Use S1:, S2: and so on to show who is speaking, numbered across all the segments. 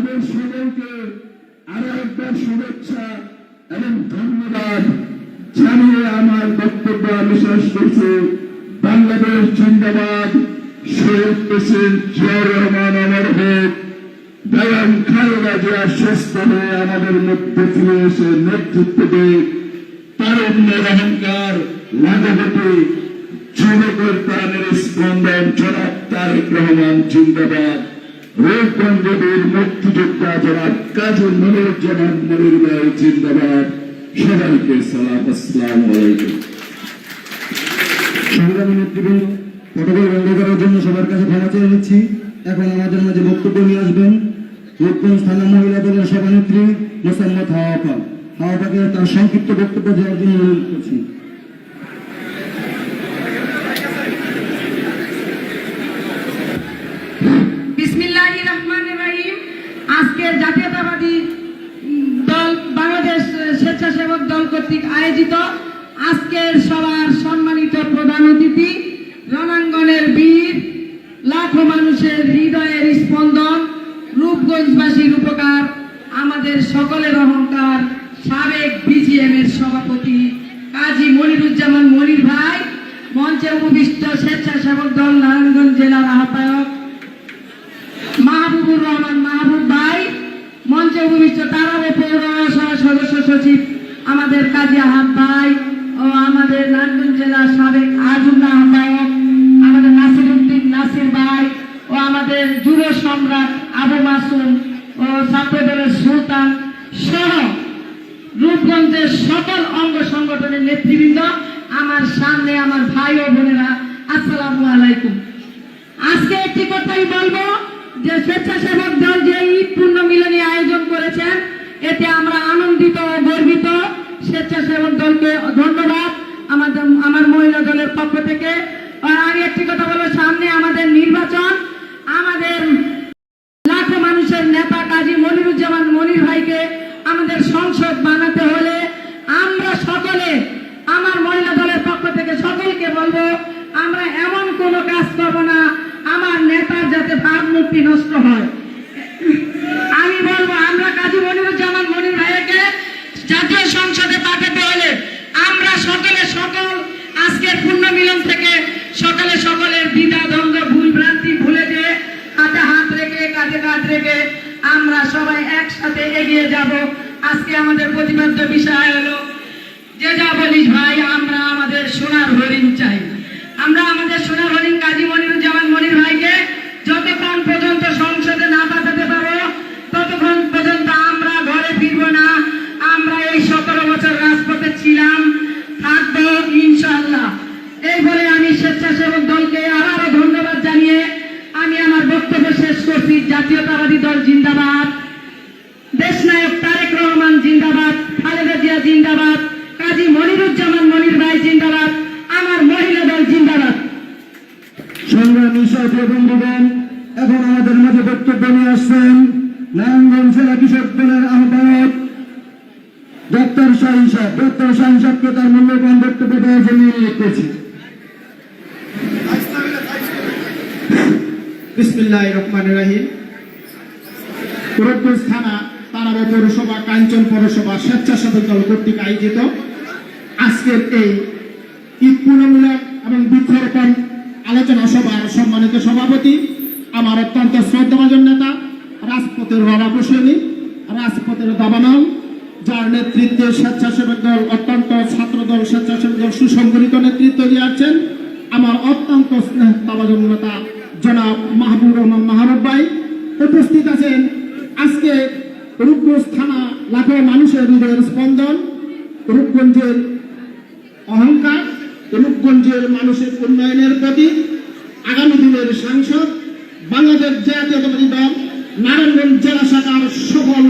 S1: তাদের সকলকে আরো একবার শুভেচ্ছা এবং ধন্যবাদ জানিয়ে আমার বক্তব্য আমি শেষ করছি। বাংলাদেশ জিন্দাবাদ। শহীদ প্রেসিডেন্ট জিয়াউর রহমান অমর হোক। বেগম খালেদা জিয়া সুস্থ হয়ে আমাদের মধ্যে ফিরে এসে নেতৃত্ব দেয়। তারুণ্যের অহংকার লাঘবতী যুবকের প্রাণের স্পন্দন জনাব তারেক রহমান জিন্দাবাদ। রূপগঞ্জ বীর মুক্তিযোদ্ধা জনাব কাজী মনিরুজ্জামান মনির ভাই জিন্দাবাদ। সবাইকে সালাম, আসসালামু আলাইকুম।
S2: সংগ্রামী নেতৃবৃন্দ, প্রটোকল ভঙ্গ করার জন্য সবার কাছে ক্ষমা চেয়ে নিচ্ছি। এখন আমাদের মাঝে বক্তব্য নিয়ে আসবেন রূপগঞ্জ থানা মহিলা দলের সভানেত্রী মোসাম্মদ হাওয়া। হাওয়াকে তার সংক্ষিপ্ত বক্তব্য দেওয়ার জন্য অনুরোধ করছি।
S3: বিসমিল্লাহির রহমানির রহিম। আজকের জাতীয়তাবাদী দল বাংলাদেশ স্বেচ্ছাসেবক দল কর্তৃক আয়োজিত আজকের সবার সম্মানিত প্রধান অতিথি, রণাঙ্গনের বীর, লাখো মানুষের হৃদয়ের স্পন্দন, রূপগঞ্জবাসীর উপকার, আমাদের সকলের অহংকার, সাবেক বিজিএম এর সভাপতি কাজী মনিরুজ্জামান মনির ভাই, মঞ্চে উপবিষ্ট স্বেচ্ছাসেবক দল নারায়ণগঞ্জ জেলার আহ্বায়ক মাহবুবুর রহমান মাহবুব ভাই, মঞ্চে উপবিষ্ট তারাবে পৌরসভা সদস্য সচিব আমাদের কাজী আহাদ ভাই ও আমাদের নারায়ণগঞ্জ জেলার সাবেক আজুল্লাহ আহ্বায়ক আমাদের নাসিরউদ্দিন নাসির ভাই ও আমাদের যুব সম্রাট আবু মাসুম ও ছাত্র দলের সুলতান সহ রূপগঞ্জের সকল অঙ্গ সংগঠনের নেতৃবৃন্দ, আমার সামনে আমার ভাই ও বোনেরা, আসসালামু আলাইকুম। আজকে একটি কথাই বলবো যে স্বেচ্ছাসেবক দল যে ঈদ পূর্ণ মিলনী আয়োজন করেছেন, এতে আমরা আনন্দিত ও গর্বিত। স্বেচ্ছাসেবক দলকে ধন্যবাদ আমার মহিলা দলের পক্ষ থেকে। আর একটি কথা বলবো, সামনে আমাদের নির্বাচন, আমাদের লাখো মানুষের নেতা কাজী মনিরুজ্জামান মনির ভাইকে আমাদের সংসদ বানাতে হলে আমরা সকলে, আমার মহিলা দলের পক্ষ থেকে সকলকে বলবো, আমরা এমন কোনো কাজ করবো না আমার নেতার যাতে ভাবমূর্তি নষ্ট হয়। আমি বলবো, আমরা কাজী মনিরুজ্জামান মনির ভাইকে জাতীয় সংসদে পাঠাতে হলে আমরা সকলে সকল আজকের পূর্ণ মিলন থেকে সকলে সকলের দ্বিধা দ্বন্দ্ব ভুল ভ্রান্তি ভুলে যেয়ে হাতে হাত রেখে কাঁধে কাঁধ রেখে আমরা সবাই একসাথে এগিয়ে যাব। আজকে আমাদের প্রতিপাদ্য বিষয় হলো, যে যা বলিস ভাই, আমরা আমাদের সোনার হরিণ চাই। আমরা আমাদের সোনার হরিণ কাজী মনিরুজ্জামান মনির ভাইকে যতক্ষণ পর্যন্ত সংসদে না পাঠাতে পারবো ততক্ষণ পর্যন্ত আমরা ঘরে ফিরবো না। আমরা এই 17 বছর রাজপথে ছিলাম, থাকবো ইনশাআল্লাহ। এই বলে আমি স্বেচ্ছাসেবক দলকে আবারও ধন্যবাদ জানিয়ে আমি আমার বক্তব্য শেষ করছি। জাতীয়তাবাদী দল জিন্দাবাদ, দেশনায়ক তারেক রহমান জিন্দাবাদ, খালেদা জিয়া জিন্দাবাদ, কাজী মনিরুজ্জামান মনির ভাই জিন্দাবাদ, আমার মহিলা দল জিন্দাবাদ।
S2: সংগ্রামী সাথী বন্ধুগণ, এখন আমাদের মাঝে বক্তব্য নিয়ে আসছেন নারায়ণগঞ্জ জেলা কৃষক দলের আহ্বায়ক ডক্টর শাহিন সাহেব। ডক্টর শাহিন সাহেবকে তার মূল্যবান বক্তব্য দেওয়ার জন্য অনুরোধ করছি।
S4: বিসমিল্লাহির রহমানির রহিম। রূপগঞ্জ থানা তারাবে পৌরসভা কাঞ্চন পৌরসভা স্বেচ্ছাসেবক দল কর্তৃক আয়োজিত আজকের এই ঈদ পূর্ণ মিলন এবং বৃক্ষরোপণ আলোচনা সভার সম্মানিত সভাপতি, আমার অত্যন্ত শ্রদ্ধাভাজন নেতা রাজপথের রবা হোসেনী, রাজপথের দাবানল, যার নেতৃত্বে স্বেচ্ছাসেবক দল অত্যন্ত ছাত্র দল স্বেচ্ছাসেবক দল সুসংগঠিত নেতৃত্ব দিয়ে আছেন আমার অত্যন্ত স্নেহভাজন নেতা জনাব মাহবুবুর রহমান মাহবুব ভাই। উপস্থিত আছেন আজকে রূপগঞ্জ থানা লাখো মানুষের হৃদয়ের স্পন্দন, রূপগঞ্জের অহংকার, রূপগঞ্জের মানুষের উন্নয়নের প্রতি আগামী দিনের সাংসদ, বাংলাদেশ জাতীয়তাবাদী দল নারায়ণগঞ্জ জেলা শাখার সকল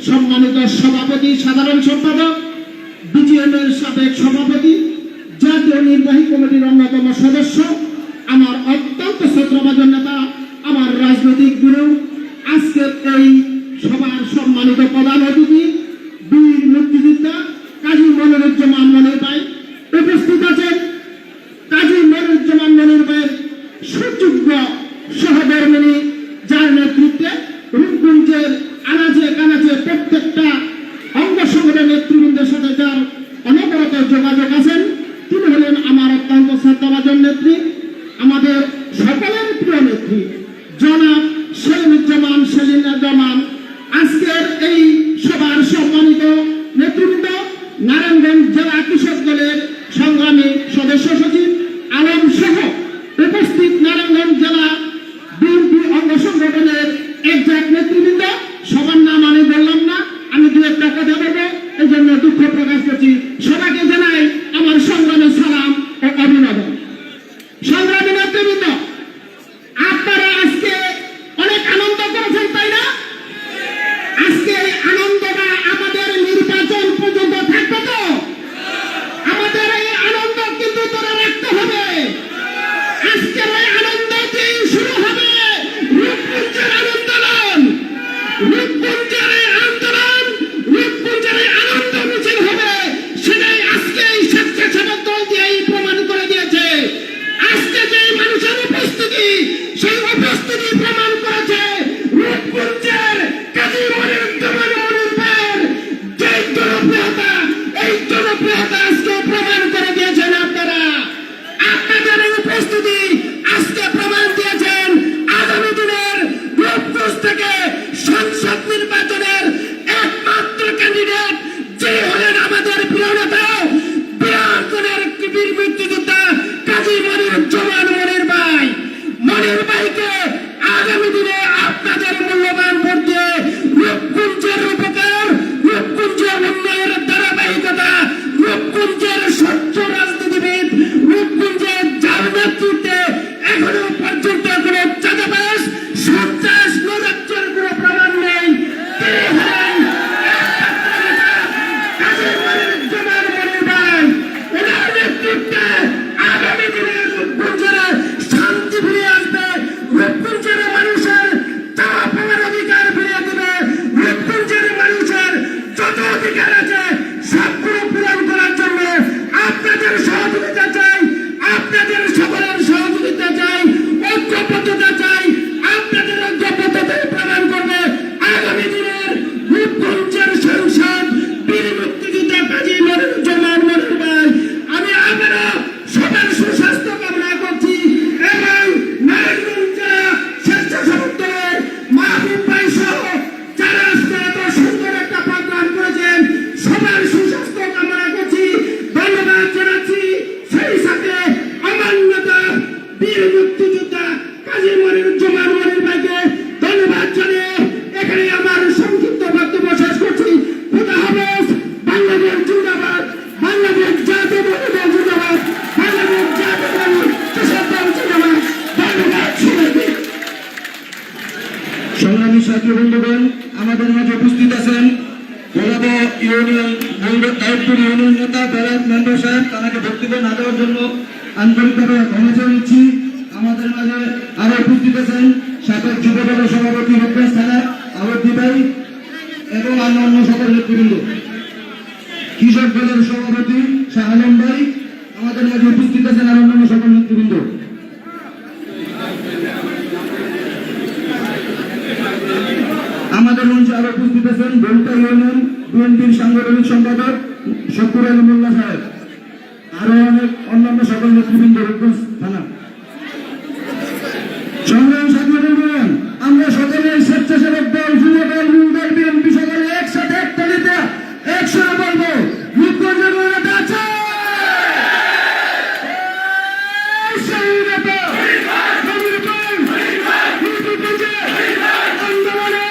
S4: সম্মানিত সভাপতি, সাধারণ সম্পাদক, বিজিএম এর সাবেক সভাপতি, জাতীয় নির্বাহী কমিটির অন্যতম সদস্য, আমার অত্যন্ত শ্রদ্ধাভাজন নেতা, আমার রাজনৈতিক গুরু, আজকের এই সভার সম্মানিত প্রধান অতিথি বীর মুক্তিযোদ্ধা কাজী মনিরুজ্জামান মনির ভাই। উপস্থিত আছেন কাজী মনিরুজ্জামান মনির ভাইয়ের সুযোগ্য সহধর্মিনী, যার নেতৃত্বে রূপগঞ্জের জামান। আজকের এই সভার সম্মানিত নেতৃবৃন্দ, নারায়ণগঞ্জ জেলা কৃষক দলের সংগ্রামী সদস্য সচিব আলম সহ উপস্থিত নারায়ণগঞ্জ জেলা বিএনপি অঙ্গ সংগঠনের একজাক নেতৃবৃন্দ, সবার নাম আমি বললাম না, আমি দু একটা কথা বলবো, এই জন্য দুঃখ প্রকাশ করছি। সবাইকে জানাই আমার সংগ্রামী সালাম ও অভিনন্দন। সংগ্রামী নেতৃবৃন্দ, আপনারা আজকে অনেক আনন্দ করেছেন, তাই না? আজকে এই আনন্দটা আমাদের নির্বাচন পর্যন্ত থাকবে তো? আমাদের এই আনন্দ কিন্তু ধরে রাখতে হবে। আজকের এই আনন্দ দিন শুরু হবে রূপপুঞ্জের আন্দোলন, রূপপুঞ্জের এই আন্দোলন, রূপপুঞ্জের এই আনন্দ মিছিল হবে। সেটাই আজকে এই স্বেচ্ছাসেবক দল দিয়েই প্রমাণ করে দিয়েছে। আজকে যে মানুষের উপস্থিতি, সেই উপস্থিতি প্রমাণ করেছে রূপপুঞ্জের কাজী মনিরুজ্জামান মনির যে জনপ্রিয়তা, এই জনপ্রিয়তা আজকে প্রমাণ করে দিয়েছেন আপনারা। আপনাদের এই উপস্থিতি আজকে প্রমাণ দিয়েছেন আগামী দিনের রূপগঞ্জ থেকে সংসদ নির্বাচনের একমাত্র ক্যান্ডিডেট যে হলেন আমাদের প্রিয় নেতা, বিরাটনের বীর মুক্তিযোদ্ধা কাজী মনিরুজ্জামান মনির ভাই। মনির ভাইকে আগামী দিনে আপনাদের মূল্যবান ভোট দিয়ে রূপগঞ্জের উপকার, রূপগঞ্জের উন্নয়নের ধারাবাহিকতা, রূপগঞ্জের স্বচ্ছ রাজনীতিবিদ, রূপগঞ্জের যার নেতৃত্বে এখনো পর্যন্ত কোনো চাঁদাবাজ, সন্ত্রাস, নৈরাজ্যের কোনো প্রমাণ নেই, তিনি হলেন একমাত্র নেতা কাজী মনিরুজ্জামান মনির ভাই। ওনার নেতৃত্বে আগামী দিনে রূপগঞ্জের শান্তি ফিরে আসবে, রূপগঞ্জের মানুষের চাওয়া পাওয়ার অধিকার ফিরে দেবে, রূপগঞ্জের মানুষের যত অধিকার আছে সবগুলো পূরণ করার জন্য আপনাদের সহযোগিতা চাই, আপনাদের সকলের সহযোগিতা চাই, ঐক্যবদ্ধতা চাই। আপনাদের ঐক্যবদ্ধতাই প্রমাণ করবে আগামী দিনের রূপগঞ্জের সংসদ বীর মুক্তিযোদ্ধা কাজী মনিরুজ্জামান মনির ভাই। আমি আবারও সবার সুস্বাস্থ্য কামনা করছি এবং নারায়ণগঞ্জ জেলা স্বেচ্ছাসেবক দলের মাহবুব ভাই সহ যারা আজকে এত সুন্দর একটা প্রোগ্রাম করেছেন, সবার সুস্বাস্থ্য কামনা করছি, ধন্যবাদ জানাচ্ছি। সেই সাথে আমার নেতা বীর মুক্তিযোদ্ধা কাজী মনিরুজ্জামান মনির ভাইকে ধন্যবাদ জানিয়ে এখানে আমার সংক্ষিপ্ত বক্তব্য শেষ করছি। খোদা হাফেজ। বাংলাদেশ জিন্দাবাদ, বাংলাদেশ জাতীয়তাবাদী দল জিন্দাবাদ, বাংলাদেশ জাতীয়তাবাদী কৃষক দল জিন্দাবাদ। ধন্যবাদ সবাইকে।
S2: সংগ্রামী সাথী বন্ধুগণ, আমাদের মাঝে উপস্থিত আছেন গোলাব ইউনিয়ন দায়িত্বের ইউনিয়ন নেতা বেলায়েত মেম্বার সাহেব। তাকে বক্তব্য না দেওয়ার জন্য আন্তরিকভাবে ক্ষমা চেয়ে নিচ্ছি। আমাদের মাঝে আরো উপস্থিত আছেন সাবেক যুব দলের সভাপতি রূপগঞ্জ থানা আবদ্দি ভাই এবং অন্যান্য সকল নেতৃবৃন্দ, কৃষক দলের সভাপতি শাহ আলম ভাই। আমাদের মাঝে উপস্থিত আছেন আর অন্যান্য সকল নেতৃবৃন্দ। আমাদের মঞ্চে আরো উপস্থিত আছেন বলতা ইউনিয়ন বিএনপির সাংগঠনিক সম্পাদক শকুর আলী মোল্লা সাহেব, আরো অনেক অন্যান্য সকল নেতৃবৃন্দ রূপগঞ্জ থানা। সংগ্রাম সাথী বন্ধুগণ, আমরা সকলে স্বেচ্ছাসেবক দল, যুব দল, মূল দল, বিএনপি সকলে একসাথে একটা নিতে একসাথে বলবো রূপগঞ্জের কোনো নেতা আছে? আন্দোলনে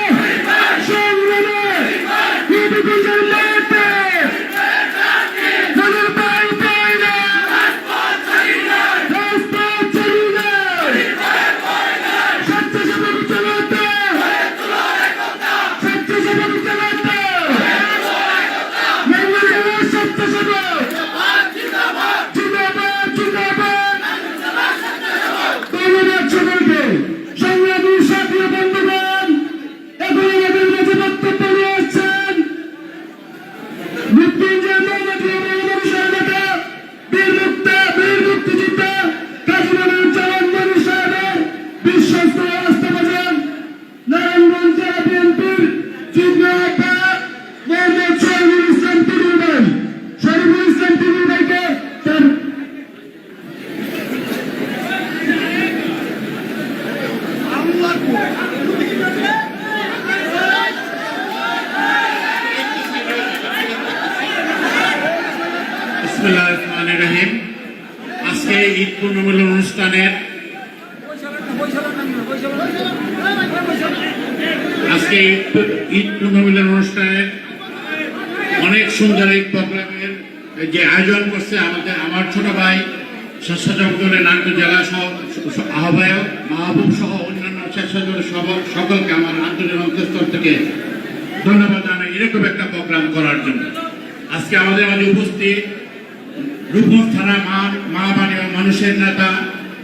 S5: পুনর্মিলন অনুষ্ঠানের আজকে ঈদ পুনর্মিলন অনুষ্ঠানের অনেক সুন্দর এই প্রোগ্রামের যে আয়োজন করছে আমার ছোট ভাই স্বেচ্ছাসেবক দলের নারায়ণগঞ্জ জেলা আহ্বায়ক মাহবুব সহ অন্যান্য স্বেচ্ছাসেবক সকলকে আমার আন্তরিক অন্তঃস্থল থেকে ধন্যবাদ জানাই এরকম একটা প্রোগ্রাম করার জন্য। আজকে আমাদের মাঝে উপস্থিত রূপগঞ্জ থানা মা বাড়ি মানুষের নেতা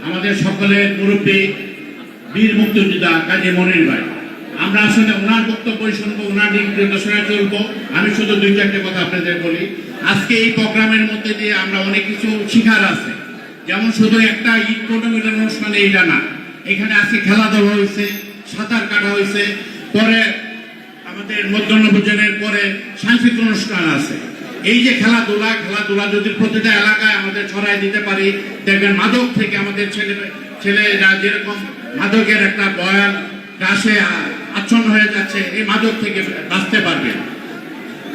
S5: আমাদের সকলের মুরব্বী বীর মুক্তিযোদ্ধা কাজী মনির ভাই। আমরা আসলে ওনার বক্তব্য শুনবো, ওনার নির্দেশনা চলবো। আমি শুধু দুই চারটে কথা আপনাদের বলি। আজকে এই প্রোগ্রামের মধ্যে দিয়ে আমরা অনেক কিছু শিখার আছে, যেমন শুধু একটা ঈদ পুনর্মিলন অনুষ্ঠানে এইটা না, এখানে আজকে খেলাধুলা হয়েছে, সাঁতার কাটা হয়েছে, পরে আমাদের মধ্যাহ্ন ভোজনের পরে সাংস্কৃতিক অনুষ্ঠান আছে। এই যে খেলাধুলা যদি প্রতিটা এলাকায় আমাদের ছড়াই দিতে পারি, দেখবেন মাদক থেকে আমাদের ছেলেরা যেরকম মাদকের একটা বয়ান গাছে আচ্ছন্ন হয়ে যাচ্ছে, এই মাদক থেকে বাঁচতে পারবে।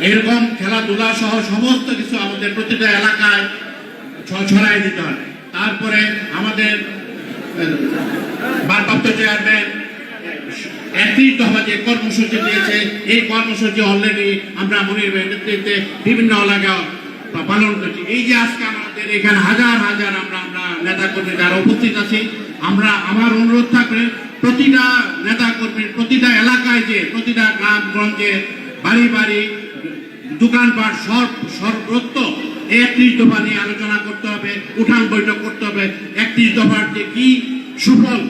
S5: এরকম খেলাধুলা সহ সমস্ত কিছু আমাদের প্রতিটা এলাকায় ছড়াই দিতে হবে। তারপরে আমাদের ভারপ্রাপ্ত চেয়ারম্যান 31 দফা যে কর্মসূচি দিয়েছে, এই কর্মসূচি অলরেডি আমরা মনির ভাইয়ের নেতৃত্বে বিভিন্ন এলাকায় পালন করছি। এই যে আজকে আমাদের এখানে হাজার হাজার আমরা নেতা কর্মী যারা উপস্থিত আছি, আমার অনুরোধ থাকবে প্রতিটা নেতা কর্মীর প্রতিটা এলাকায় যে প্রতিটা গ্রামগঞ্জে বাড়ি বাড়ি দোকানপাট সর্বত্র 31 দফা নিয়ে আলোচনা করতে হবে, উঠান বৈঠক করতে হবে। 31 দফার যে কি সুফল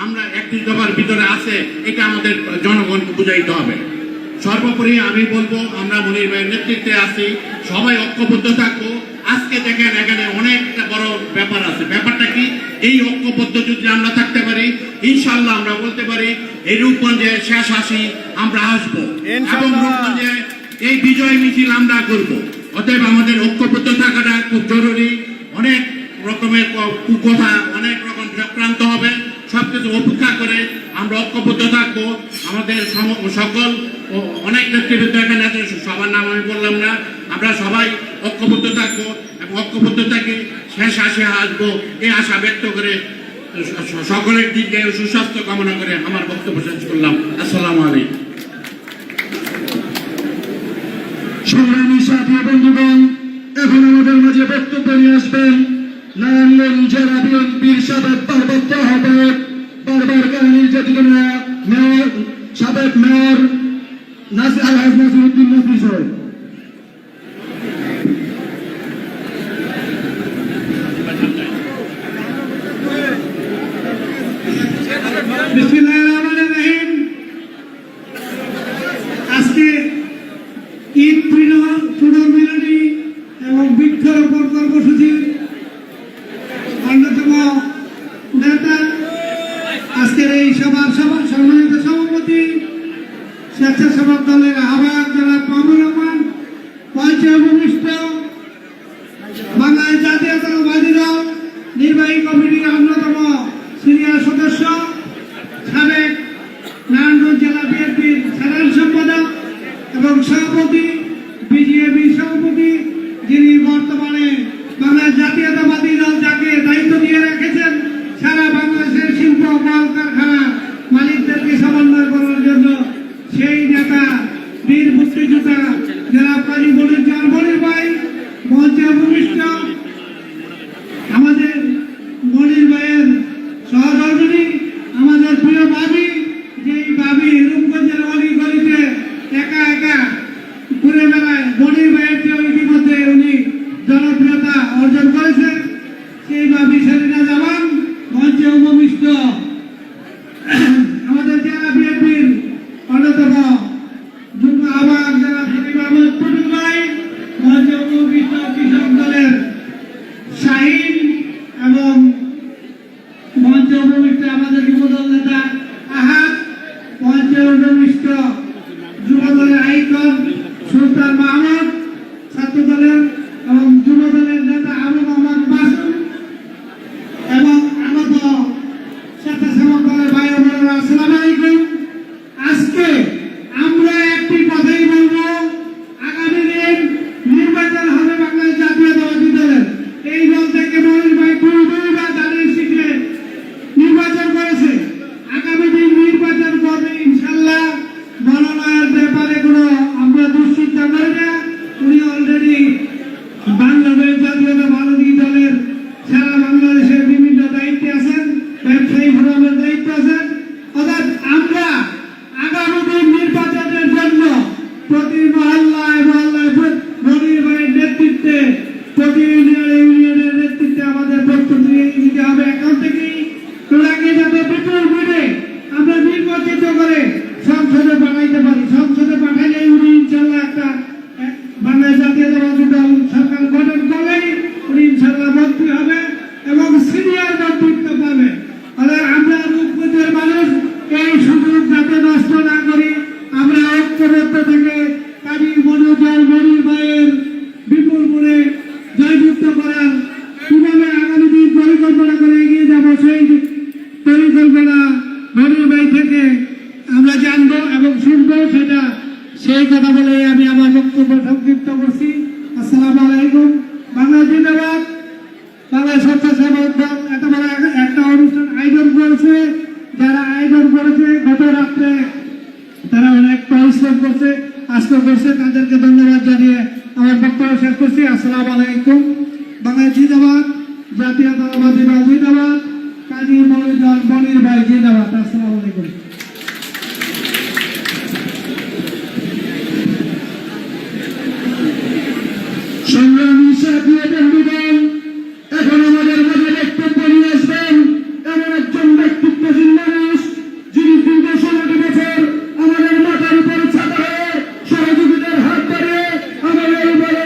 S5: আমরা 31 দফার ভিতরে আছে, এটা আমাদের জনগণকে বুঝাইতে হবে। সর্বোপরি আমি বলবো, আমরা মনির ভাইয়ের নেতৃত্বে আছি, সবাই ঐক্যবদ্ধ থাকবো। আজকে দেখেন এখানে অনেকটা বড় ব্যাপার আছে। ব্যাপারটা কি? এই ঐক্যবদ্ধ যদি আমরা থাকতে পারি, ইনশাল্লাহ আমরা বলতে পারি এই রূপগঞ্জে শেষ হাসি আমরা আসবো এবং রূপগঞ্জে এই বিজয় মিছিল আমরা করব। অতএব আমাদের ঐক্যবদ্ধ থাকাটা খুব জরুরি। অনেক রকমের কুকথা, অনেক রকম চক্রান্ত হবে, সবকিছু উপেক্ষা করে আমরা ঐক্যবদ্ধ থাকবো। আমাদের সকল অনেক নেতৃবৃন্দ এখানে আছে, সবার নাম আমি বললাম না। আমরা সবাই ঐক্যবদ্ধ থাকবো এবং ঐক্যবদ্ধ থাকি শেষ হাসি আসবো, এই আশা ব্যক্ত করে সকলের দিকে সুস্বাস্থ্য কামনা করে আমার বক্তব্য শেষ করলাম। আসসালামু আলাইকুম।
S2: সংগ্রামী সাথী বন্ধুগণ, এখন আমাদের মাঝে বক্তব্য নিয়ে আসবেন নারায়ণগঞ্জ জেলা বিএনপির সাবেক ভারপ্রাপ্ত আহ্বায়ক, বারবার নির্যাতিত মেয়র, সাবেক মেয়র আলহাজ নাসিরউদ্দিন নাসির সাহেব।
S6: বিসমিল্লাহির রহমানির রহিম। আজকে ঈদ পুনর্মিলনী এবং বৃক্ষরোপণ কর্মসূচির অন্যতম নেতা, আজকের এই সভার সম্মানিত সভাপতি স্বেচ্ছাসেবক দলের আহ্বায়ক জনাব মামুনুর রহমান, পঞ্চায়েত ভূমিষ্ঠ বাংলাদেশ জাতীয়তাবাদী দল নির্বাহী কমিটির অন্যতম সিনিয়র সদস্য, সাবেক নারায়ণগঞ্জ জেলা বিএনপির সাধারণ সম্পাদক এবং সভাপতি, বিজিএবি সভাপতি, যিনি বর্তমানে বাংলাদেশ জাতীয়তাবাদী দল যাকে দায়িত্ব দিয়ে রেখেছেন সারা বাংলাদেশের শিল্প কল কারখানা মালিকদেরকে সমন্বয় করার জন্য, সেই নেতা বীর মুক্তিযোদ্ধা জনাব কাজী মনির ভাই, মঞ্চে ভূমিষ্ঠ আমাদের মনির ভাইয়ের সহধর্মিণী, আমাদের প্রিয় ভাবি, যেই ভাবি রূপগঞ্জের অলি গলিতে একা একা ঘুরে বেড়ায়, মনির ভাইয়ের যে ইতিমধ্যে উনি জনপ্রিয়তা অর্জন করেছেন, সেই ভাবি সেলিনা জামান মঞ্চে উপবিষ্ট আমাদের জেলা বিএনপির অন্যতম যুগ্ম আহ্বায়ক জনাব হাবিব আহমেদ টুটুল ভাই, মঞ্চে উপবিষ্ট কৃষক দলের শাহিন এবং মঞ্চে উপবিষ্ট আমাদের যুবদল নেতা আহাদ, মঞ্চে উপবিষ্ট যুবদলের আইকন সুলতান মাহমুদ, ছাত্র দলের এবং যুব দলের নেতা আবু মোহাম্মদ মাসুম এবং আগত স্বেচ্ছাসেবক দলের ভাই বোনেরা, আসসালামু আলাইকুম। আজকে আমরা একটি কথাই বলবো, আগামী দিন নির্বাচন হবে বাংলাদেশ জাতীয়তাবাদী দলের। এই দল থেকে মনির ভাই দুইবার জয়যুক্ত করে সংসদে পাঠাইতে পারি। সংসদে পাঠাইলে উনি ইনশাল্লাহ একটা বাংলাদেশ জাতীয়তাবাদী দল সরকার গঠন করলেই উনি ইনশাল্লাহ মন্ত্রী হবে এবং সিনিয়র মন্ত্রিত্ব পাবে। আর আমরা রূপগঞ্জের মানুষ এই সুযোগ যাতে নষ্ট না করি, আমরা ঐক্যবদ্ধ থেকে কাজী মনোজল মনির ভাইয়ের বিপুল মনে জয়যুক্ত করার কিভাবে আগামী দিন পরিকল্পনা করে এগিয়ে যাব, সেই পরিকল্পনা মনির ভাই থেকে আমরা জানবো এবং শুনবো। সেই কথা বলে আমি আমার বক্তব্য সংক্ষিপ্ত করছি। আসসালামু আলাইকুম। বাংলাদেশ জিন্দাবাদ। বাংলাদেশ স্বেচ্ছাসেবক দল এত বড় একটা অনুষ্ঠান আয়োজন করেছে। যারা আয়োজন করেছে গত রাত্রে তারা অনেক পরিশ্রম করছে, আজকে করছে, তাদেরকে ধন্যবাদ জানিয়ে আমার বক্তব্য শেষ করছি। আসসালামু আলাইকুম। বাংলাদেশ জিন্দাবাদ, জাতীয়তাবাদী দল জিন্দাবাদ, কাজী মনির ভাই জিন্দাবাদ। আসসালামু আলাইকুম।
S2: সংগ্রামী সাথী বন্ধুগণ, এখন আমাদের মাঝে বক্তব্য নিয়ে আসবেন এমন একজন ব্যক্তিত্বশীল মানুষ, যিনি দীর্ঘ 16টি বছর আমাদের মাথার উপরে ছাতা হয়ে সহযোগিতার হাত বাড়িয়ে আমাদের উপরে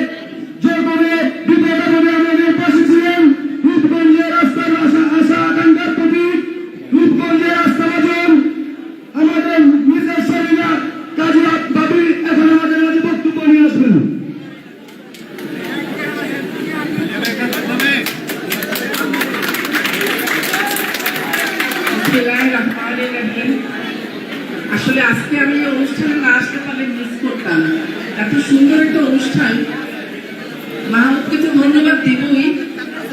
S2: যেভাবে বিপদ আপদে আমাদের পাশে ছিলেন। রূপগঞ্জের রাস্তার আশা আকাঙ্ক্ষার প্রতীক, রূপগঞ্জের রাস্তা বাজন আমাদের নিজের শরীরা কাজী বাবি এখন আমাদের মাঝে বক্তব্য নিয়ে আসবেন।
S3: আসলে আজকে আমি এই অনুষ্ঠানে না আসতে পারলে মিস করতাম। এত সুন্দর একটা অনুষ্ঠান, মাহমুদকে তো ধন্যবাদ দিবই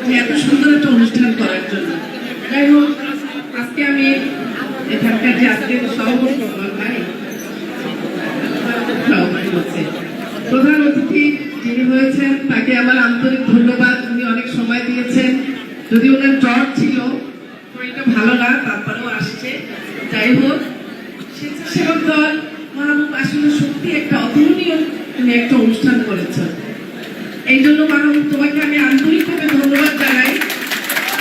S3: যে এত সুন্দর একটা অনুষ্ঠান করার জন্য। যাই হোক, আজকে আমি এখানকার যে আজকে সভাপতি প্রধান অতিথি যিনি হয়েছেন তাকে আমার আন্তরিক ধন্যবাদ। উনি অনেক সময় দিয়েছেন, যদি ওনার জ্বর ছিল শরীরটা ভালো না, তারপরেও আসছে। যাই হোক, স্বেচ্ছাসেবক দল মাহবুব আসলে সত্যি একটা অতুলনীয় তুমি একটা অনুষ্ঠান করেছ। এই জন্য মাহবুব তোমাকে আমি আন্তরিকভাবে ধন্যবাদ জানাই।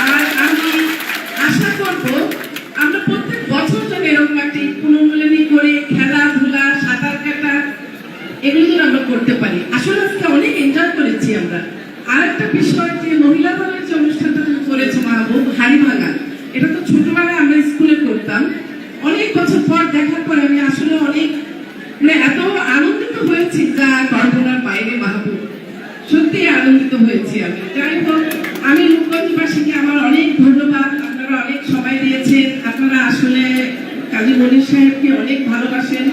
S3: আর আমি আশা করব আমরা প্রত্যেক বছর যেন এরকম একটি পুনর্মিলনী করে খেলাধুলা, সাঁতার কাটা এগুলো যেন আমরা করতে পারি। আসলে আজকে অনেক এনজয় করেছি আমরা। আর একটা বিষয়, যে মহিলা দলের যে অনুষ্ঠানটা তুমি করেছো মাহবুব, হাড়ি ভাঙা, এটা তো ছোটবেলায় আমরা স্কুলে করতাম। অনেক বছর পর দেখার পরে আমি আসলে অনেক এত আনন্দিত হয়েছি যা কল্পনার বাইরে মাহবুব, সত্যি আনন্দিত হয়েছি আমি। যাই হোক, আমি রূপগঞ্জবাসীকে আমার অনেক ধন্যবাদ। আপনারা অনেক সময় দিয়েছেন, আপনারা আসলে কাজী মনির সাহেবকে অনেক ভালোবাসেন।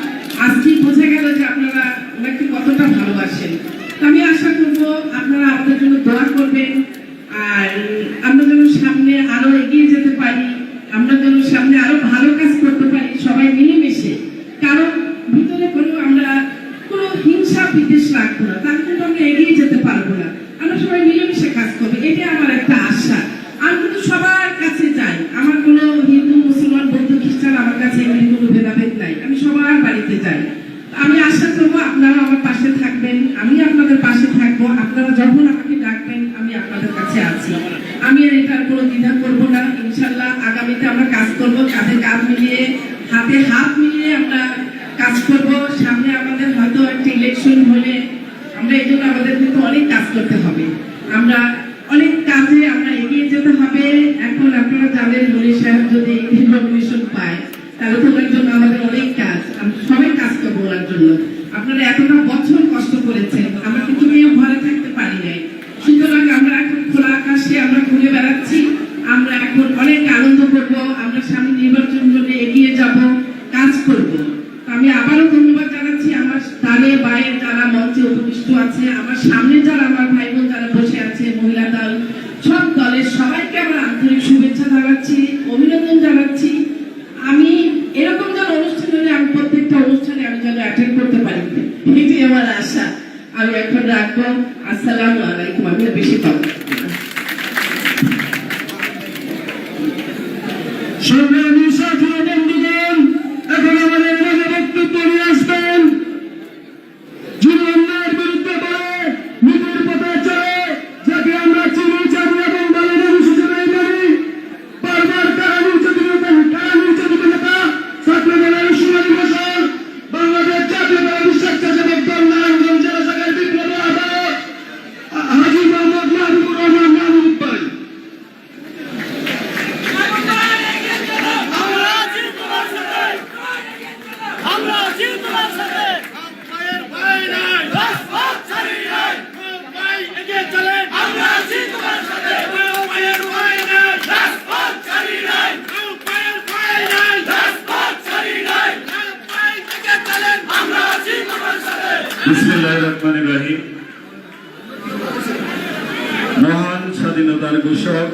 S3: আজকেই বোঝা গেল যে আপনারা ওনাকে কতটা ভালোবাসেন। আমি আশা করবো আপনারা আমাদের জন্য দোয়া করবেন, আর আমরা যেন সামনে আরো এগিয়ে যেতে পারি, আমরা যেন সামনে আরো ভালো কাজ করতে পারি সবাই মিলেমিশে। কারণ ভিতরে আমরা কোনো হিংসা বিদ্বেষ রাখবো না, তার কিন্তু আমরা এগিয়ে যেতে পারবো না। আমরা সবাই মিলেমিশে কাজ করবো, এটা আমার একটা আশা। আমি কিন্তু সবার কাছে যাই, আমার কোনো হিন্দু মুসলমান বৌদ্ধ খ্রিস্টান আমার কাছে এমনি কোনো ভেদাভেদ নাই, আমি সবার বাড়িতে যাই। আমি আশা করবো আপনারা আমার পাশে থাকবেন, আমি আপনাদের পাশে থাকবো। আপনারা যখন আমাকে ডাকবেন আমি আপনাদের কাছে আছি। আমি আর এটার কোনো দ্বিধা করবো না। ইনশাল্লাহ আগামীতে আমরা কাজ করবো, কাঁধে কাঁধ মিলিয়ে, হাতে হাত মিলিয়ে আমরা কাজ করবো। সামনে আমাদের হয়তো একটা ইলেকশন হলে আমরা এই জন্য আমাদের কিন্তু অনেক কাজ করতে হবে, আমরা অনেক কাজে আমরা এগিয়ে যেতে হবে। এখন আপনারা জানেন মনির সাহেব যদি নমিনেশন পায় তাহলে তো ওনার জন্য আমাদের অনেক কাজ, আমরা সবাই কাজ করবো ওনার জন্য। আপনারা এতটা বছর কষ্ট করেছেন, আমরা কিন্তু কেউ ঘরে থাকতে পারি নাই। সুতরাং আমরা এখন খোলা আকাশে আমরা ঘুরে বেড়াচ্ছি, আমরা এখন অনেক আনন্দ করব, আমরা সামনে নির্বাচন জন্য এগিয়ে যাব, কাজ করব। আমি আবারও ধন্যবাদ জানাচ্ছি আমার ডানে বায়ে যারা মঞ্চে উপবিষ্ট আছে, আমার সামনে যারা আমার ভাই বোন যারা বসে আছে, মহিলা দল, সব দলের সবাইকে আমরা আন্তরিক শুভেচ্ছা জানাচ্ছি, অভিনন্দন জানাচ্ছি। আমি এরকম যেন অনুষ্ঠান হলে আমি প্রত্যেকটা অনুষ্ঠানে আমি যেন অ্যাটেন্ড করতে পারি, এটাই আমার আশা। আমি এখন রাখবো। আসসালামু আলাইকুম। আমি বেশি পাবো।
S2: সংগ্রামী সাথী বন্ধুগণ, এখন আমাদের মাঝে বক্তব্য নিয়ে আসবেন যিনি অন্যায়ের বিরুদ্ধে বলে নীতির পথে চলে, যাকে আমরা চিনি জানি এবং দলের মানুষ হিসেবে জানি। বারবার কারা নির্যাতিত নেতা, ছাত্র দলের
S1: বিসমিল্লাহির রহমানির রহিম। মহান স্বাধীনতার ঘোষক,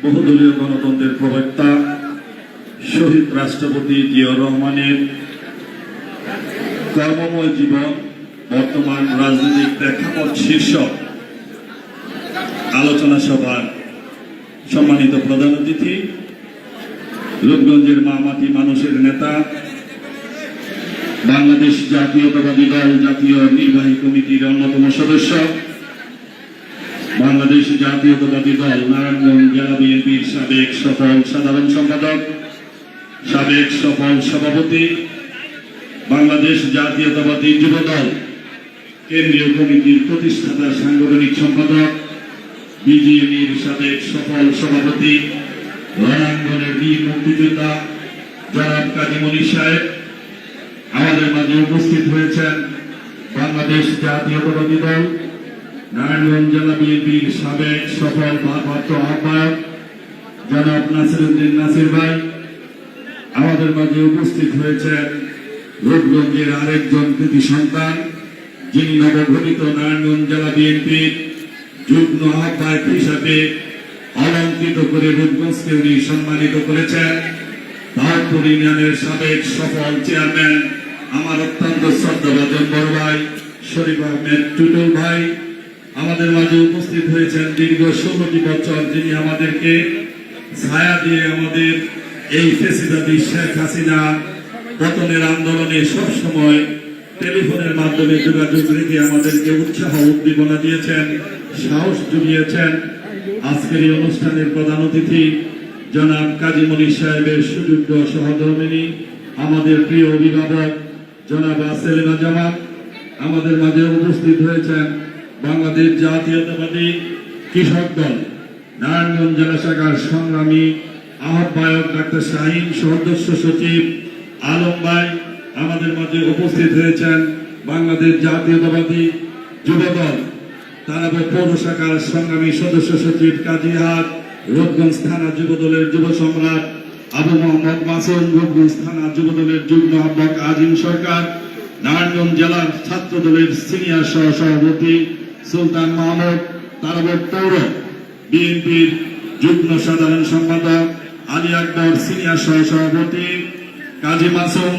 S1: বহুদলীয় গণতন্ত্রের প্রবক্তা শহীদ রাষ্ট্রপতি জিয়াউর রহমানের কর্মময় জীবন, বর্তমান রাজনৈতিক প্রেক্ষাপট শীর্ষক আলোচনা সভার সম্মানিত প্রধান অতিথি, রূপগঞ্জের মা মাটি মানুষের নেতা, বাংলাদেশ জাতীয়তাবাদী দল জাতীয় নির্বাহী কমিটির অন্যতম সদস্য, বাংলাদেশ জাতীয়তাবাদী দল নারায়ণগঞ্জ জেলা বিএনপির সাবেক সফল সাধারণ সম্পাদক, সাবেক সফল সভাপতি, বাংলাদেশ জাতীয়তাবাদী যুব দল কেন্দ্রীয় কমিটির প্রতিষ্ঠাতা সাংগঠনিক সম্পাদক, বিজিএমির সাবেক সফল সভাপতি, রণাঙ্গনের বীর মুক্তিযোদ্ধা জনাব কাজী মনির সাহেব, আমাদের মাঝে উপস্থিত হয়েছেন বাংলাদেশ জাতীয়তাবাদী দল নারায়ণগঞ্জ জেলা বিএনপির সাবেক সফল ভারপ্রাপ্ত আহ্বায়ক জনাব নাসিরউদ্দিন নাসির ভাই, আমাদের মাঝে উপস্থিত হয়েছেন রূপগঞ্জের আরেকজন কৃতি সন্তান, যিনি নবগঠিত নারায়ণগঞ্জ জেলা বিএনপির যুগ্ম আহ্বায়ক হিসাবে অলঙ্কৃত করে রূপগঞ্জকে উনি সম্মানিত করেছেন, দাউদপুর ইউনিয়নের সাবেক সফল চেয়ারম্যান আমার অত্যন্ত শ্রদ্ধাভাজন বড় ভাই শরীফ আহমেদ টুটুল ভাই, আমাদের মাঝে উপস্থিত হয়েছেন দীর্ঘ 16টি বছর যিনি আমাদেরকে ছায়া দিয়ে আমাদের এই ফ্যাসিবাদী শেখ হাসিনা পতনের আন্দোলনে সবসময় টেলিফোনের মাধ্যমে যোগাযোগ রেখে আমাদেরকে উৎসাহ উদ্দীপনা দিয়েছেন, সাহস জুগিয়েছেন। আজকের এই অনুষ্ঠানের প্রধান অতিথি জনাব কাজী মনির সাহেবের সুযোগ্য সহধর্মিণী, আমাদের প্রিয় অভিভাবক জনাব সেলিমা জামান, আমাদের মাঝে উপস্থিত হয়েছেন বাংলাদেশ জাতীয়তাবাদী কৃষক দল নারায়ণগঞ্জ জেলা শাখার সংগ্রামী আহ্বায়ক ডাক্তার শাহিন, সদস্য সচিব আলম ভাই, আমাদের মাঝে উপস্থিত হয়েছেন বাংলাদেশ জাতীয়তাবাদী যুব দল তারাপুর পৌর শাখার সংগ্রামী সদস্য সচিব কাজী হাট, রূপগঞ্জ থানা যুব দলের যুব সম্রাট আবু মোহাম্মদ মাসুম, রূপগঞ্জ থানা যুব দলের যুগ্ম আহ্বায়ক আজিম সরকার, নারায়ণগঞ্জ জেলার ছাত্র দলের সিনিয়র সহ সভাপতি সুলতান মাহমুদ, তারাপুর পৌর বিএনপির যুগ্ম সাধারণ সম্পাদক আলী আকবর, সিনিয়র সহ সভাপতি কাজী মাসুম,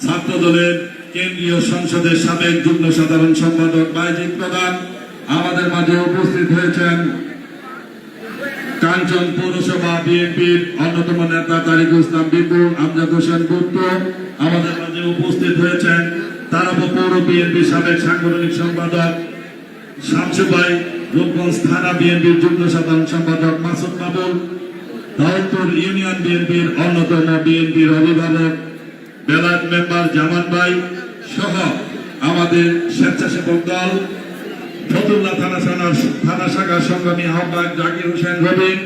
S1: ছাত্র দলের কেন্দ্রীয় সংসদের সাবেক যুগ্ম সাধারণ সম্পাদক বাইজিৎ প্রধান, আমাদের মাঝে উপস্থিত হয়েছেন কাঞ্চন পৌরসভা বিএনপির অন্যতম নেতা তারিকুল ইসলাম বিপুল, আমজাদ হোসেন গুপ্ত, আমাদের মাঝে উপস্থিত হয়েছেন তারাপুর পৌর বিএনপির সাবেক সাংগঠনিক সম্পাদক শামসু ভাই, রূপগঞ্জ থানা বিএনপির যুগ্ম সাধারণ সম্পাদক মাসুদ বাবুল, দাউদপুর ইউনিয়ন বিএনপির অন্যতম বিএনপির অভিভাবক বেলায়েত মেম্বার জামান ভাই সহ আমাদের স্বেচ্ছাসেবক দল ফতুল্লা থানা শাখার সংগ্রামী আহ্বায়ক জাকির হোসেন রবিন,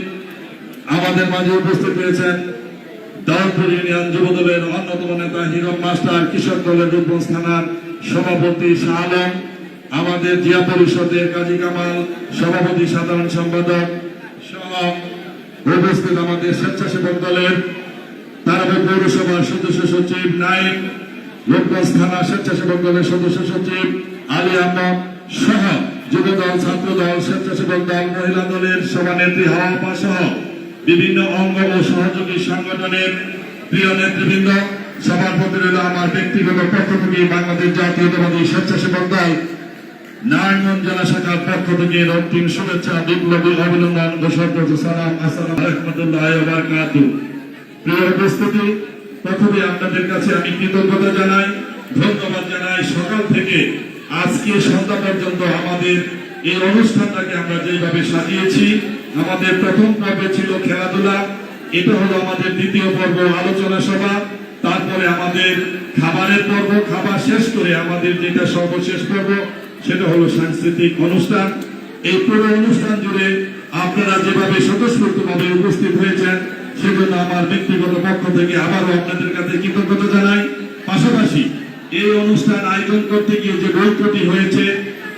S1: আমাদের মাঝে উপস্থিত হয়েছেন দাউদপুর ইউনিয়ন যুব দলের অন্যতম নেতা হিরম মাস্টার, কৃষক দলের রূপগঞ্জ থানার সভাপতি শাহ আলম, আমাদের জিয়া পরিষদের কাজী কামাল, সভাপতি সাধারণ সম্পাদক সহ উপস্থিত আমাদের স্বেচ্ছাসেবক দলের তারাপুর পৌরসভার সদস্য সচিব নাইম, রূপগঞ্জ থানা স্বেচ্ছাসেবক দলের সদস্য সচিব আলী আহমদ সহ যুব দল, ছাত্র দল, স্বেচ্ছাসেবক দল, মহিলা দলের সভানেত্রী হাওয়া সহ বিভিন্ন অঙ্গ ও সহযোগী সংগঠনের প্রিয় নেতৃবৃন্দ, সবার প্রতি রইল আমার ব্যক্তিগত পক্ষ থেকে বাংলাদেশ জাতীয়তাবাদী স্বেচ্ছাসেবক দল নারায়ণগঞ্জ জেলা শাখার পক্ষ থেকে রক্তিম শুভেচ্ছা, বিপ্লবী অভিনন্দন, সালাম, আসসালামু আলাইকুম ওয়া বারাকাতুহু। প্রিয় উপস্থিতি, প্রথমে আপনাদের কাছে আমি কৃতজ্ঞতা জানাই, ধন্যবাদ জানাই। সকাল থেকে আজকে সন্ধ্যা পর্যন্ত আমাদের এই অনুষ্ঠানটাকে আমরা যেভাবে সাজিয়েছি, আমাদের প্রথম পর্বে ছিল খেলাধুলা, এটা হলো আমাদের দ্বিতীয় পর্ব আলোচনা সভা, তারপরে আমাদের খাবারের পর্ব, খাবার শেষ করে আমাদের যেটা সর্বশেষ পর্ব সেটা হলো সাংস্কৃতিক অনুষ্ঠান। এই পুরো অনুষ্ঠান জুড়ে আপনারা যেভাবে স্বতঃস্ফূর্তভাবে উপস্থিত হয়েছেন সেজন্য আমার ব্যক্তিগত পক্ষ থেকে আবারও আপনাদের কাছে কৃতজ্ঞতা জানাই। পাশাপাশি এই অনুষ্ঠান আয়োজন করতে গিয়ে যে বৈঠকটি হয়েছে,